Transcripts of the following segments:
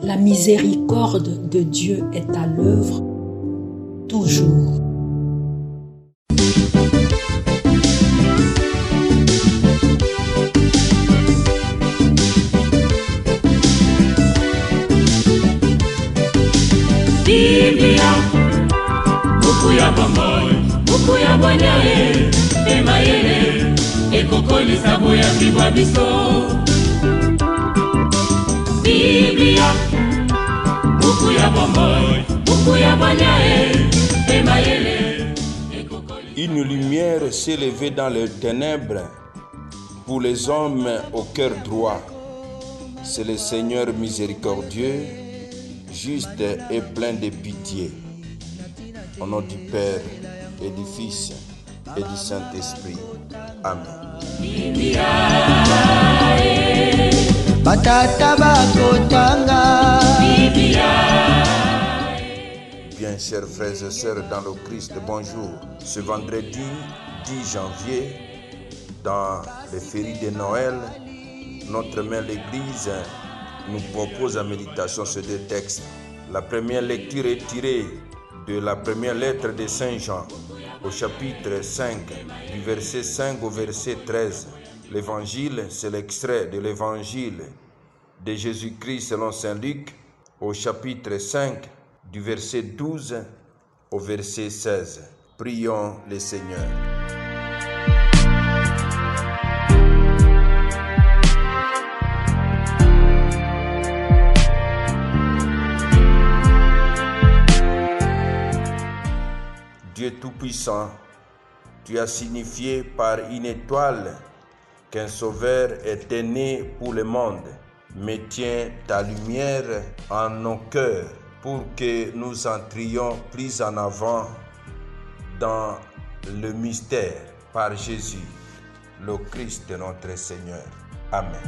La miséricorde de Dieu est à l'œuvre toujours. Biblia, buku ya bomoi, buku ya bonyae, emayele, ekokolisa boya bibwa biso. Biblia, buku ya bomoi, buku ya bonyae, emayele, ekokolisa. Une lumière s'est levée dans les ténèbres pour les hommes au cœur droit. C'est le Seigneur miséricordieux, juste et plein de pitié. Au nom du Père et du Fils et du Saint-Esprit. Amen. Bien, chers frères et sœurs dans le Christ, bonjour. Ce vendredi 10 janvier, dans les fériés de Noël, notre mère l'Église nous propose en méditation ces deux textes. La première lecture est tirée de la première lettre de Saint Jean, au chapitre 5, du verset 5 au verset 13. L'évangile, c'est l'extrait de l'évangile de Jésus-Christ selon Saint Luc, au chapitre 5, du verset 12 au verset 16. Prions le Seigneur. Dieu Tout-Puissant, tu as signifié par une étoile qu'un sauveur était né pour le monde. Mais tiens ta lumière en nos cœurs pour que nous entrions plus en avant dans le mystère par Jésus, le Christ de notre Seigneur. Amen.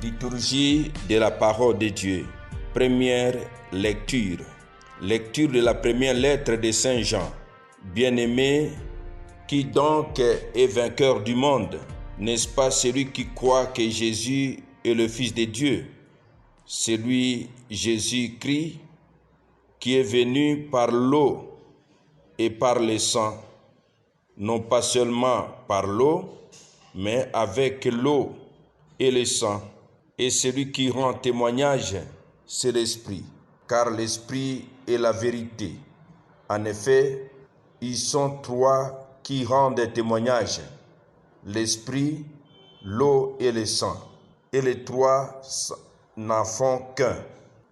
Liturgie de la parole de Dieu. Première lecture. Lecture de la première lettre de Saint Jean. Bien-aimé, qui donc est vainqueur du monde? N'est-ce pas celui qui croit que Jésus est le Fils de Dieu? Celui Jésus-Christ qui est venu par l'eau et par le sang, non pas seulement par l'eau, mais avec l'eau et le sang. Et celui qui rend témoignage, c'est l'Esprit, car l'Esprit est la vérité. En effet, ils sont trois qui rendent témoignage, l'Esprit, l'eau et le sang. Et les trois n'en font qu'un.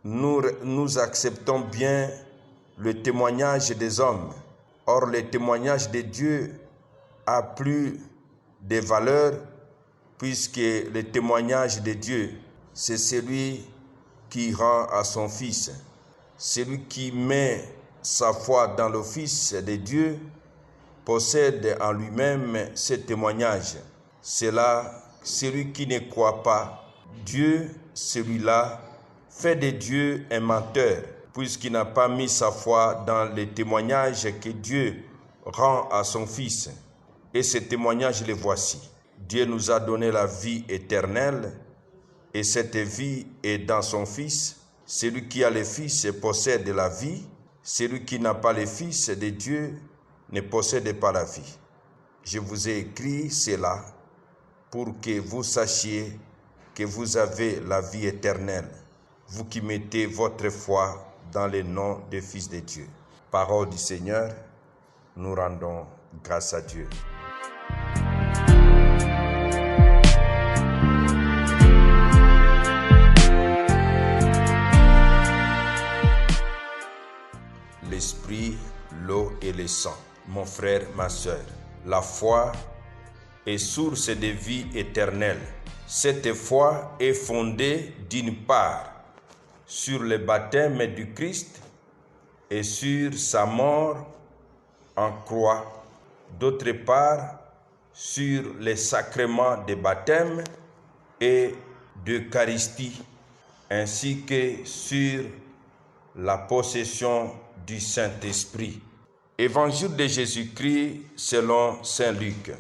Nous acceptons bien le témoignage des hommes. Or, le témoignage de Dieu a plus de valeur, puisque le témoignage de Dieu, c'est celui qui rend à son Fils. Celui qui met sa foi dans le Fils de Dieu possède en lui-même ce témoignage. C'est là, celui qui ne croit pas Dieu, celui-là fait de Dieu un menteur, puisqu'il n'a pas mis sa foi dans le témoignage que Dieu rend à son Fils. Et ce témoignage, le voici. Dieu nous a donné la vie éternelle et cette vie est dans son Fils. Celui qui a le Fils possède la vie. Celui qui n'a pas le Fils de Dieu ne possède pas la vie. Je vous ai écrit cela pour que vous sachiez que vous avez la vie éternelle, vous qui mettez votre foi dans le nom du Fils de Dieu. Parole du Seigneur, nous rendons grâce à Dieu. L'Esprit, l'eau et le sang. Mon frère, ma sœur, la foi est source de vie éternelle. Cette foi est fondée d'une part sur le baptême du Christ et sur sa mort en croix, d'autre part sur les sacrements de baptême et d'Eucharistie, ainsi que sur la possession du Saint-Esprit. Évangile de Jésus-Christ selon Saint Luc.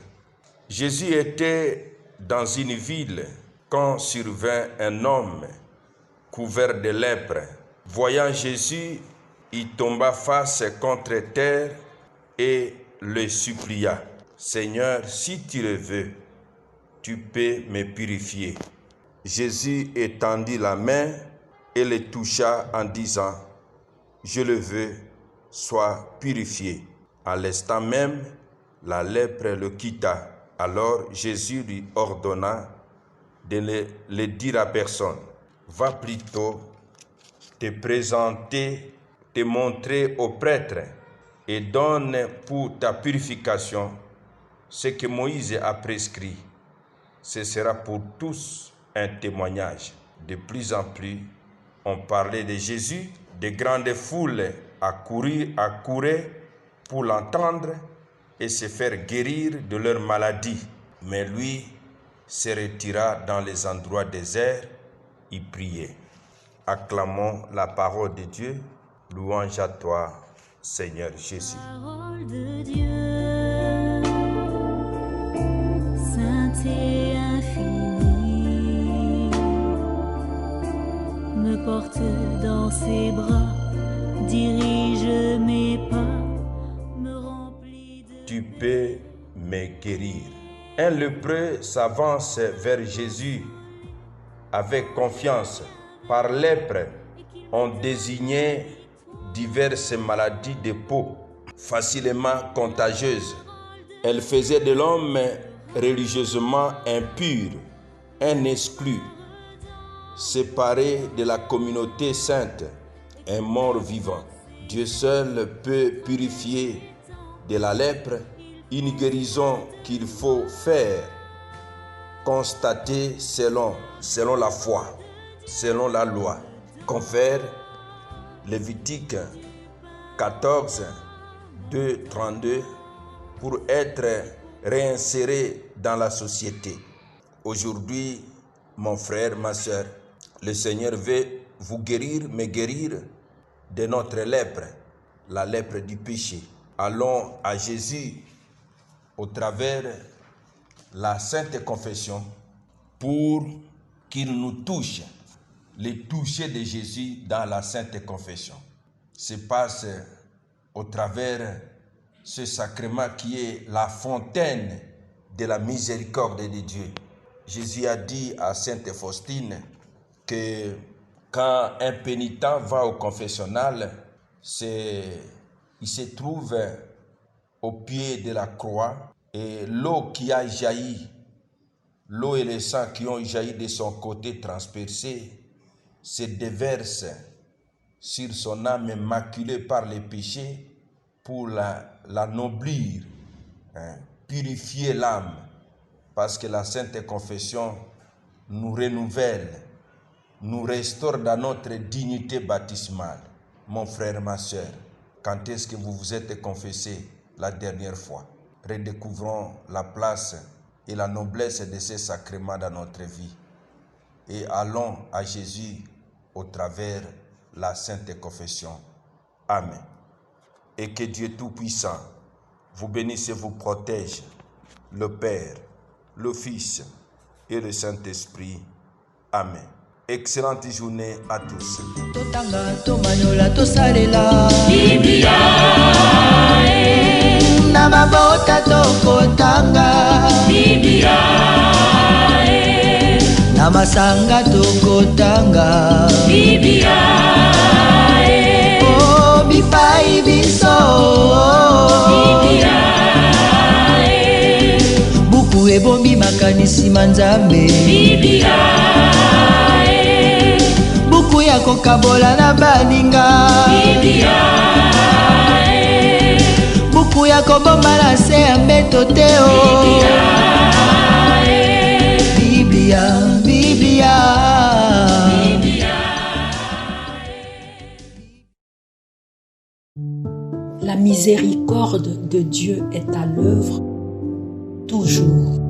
Jésus était dans une ville quand survint un homme couvert de lèpre. Voyant Jésus, il tomba face contre terre et le supplia. « Seigneur, si tu le veux, tu peux me purifier. » Jésus étendit la main et le toucha en disant « Je le veux, sois purifié. » À l'instant même, la lèpre le quitta. Alors Jésus lui ordonna de ne le dire à personne. « Va plutôt te présenter, te montrer au prêtre et donne pour ta purification ce que Moïse a prescrit. Ce sera pour tous un témoignage. » De plus en plus, on parlait de Jésus. De grandes foules accouraient pour l'entendre et se faire guérir de leur maladie. Mais lui se retira dans les endroits déserts, il priait. Acclamons la parole de Dieu. Louange à toi, Seigneur Jésus. Parole de Dieu, sainte et infinie, me porte dans ses bras, dirige mes pas, me remplit de... Tu peux me guérir. Un lépreux s'avance vers Jésus avec confiance. Par lèpre, on désignait diverses maladies de peau, facilement contagieuses. Elles faisaient de l'homme religieusement impur, un exclu, séparé de la communauté sainte, un mort vivant. Dieu seul peut purifier de la lèpre, une guérison qu'il faut faire, constater selon la foi, selon la loi. Confère Lévitique 14, 2, 32, pour être réinséré dans la société. Aujourd'hui, mon frère, ma soeur, le Seigneur veut vous guérir, me guérir de notre lèpre, la lèpre du péché. Allons à Jésus au travers la Sainte Confession pour qu'il nous touche. Le toucher de Jésus dans la Sainte Confession se passe au travers ce sacrement qui est la fontaine de la miséricorde de Dieu. Jésus a dit à Sainte Faustine que quand un pénitent va au confessionnal, il se trouve au pied de la croix et l'eau qui a jailli, l'eau et le sang qui ont jailli de son côté transpercé, se déverse sur son âme maculée par les péchés pour l'ennoblir, purifier l'âme, parce que la Sainte Confession nous renouvelle, nous restaure dans notre dignité baptismale. Mon frère, ma soeur, quand est-ce que vous vous êtes confessé la dernière fois? Redécouvrons la place et la noblesse de ces sacrements dans notre vie et allons à Jésus au travers la Sainte Confession. Amen. Et que Dieu Tout-Puissant vous bénisse et vous protège, le Père, le Fils et le Saint-Esprit. Amen. Excellente journée à tous. Totanga tomanyola tosalela Biblia na mabota tokotanga Biblia na masanga tokotanga Biblia oh bipai biso Biblia buku ebombi makanisi manzambe Biblia buku ya kokabola na baninga Biblia buku ya kobomba na se ya mbeto te o Biblia, Biblia. La miséricorde de Dieu est à l'œuvre toujours.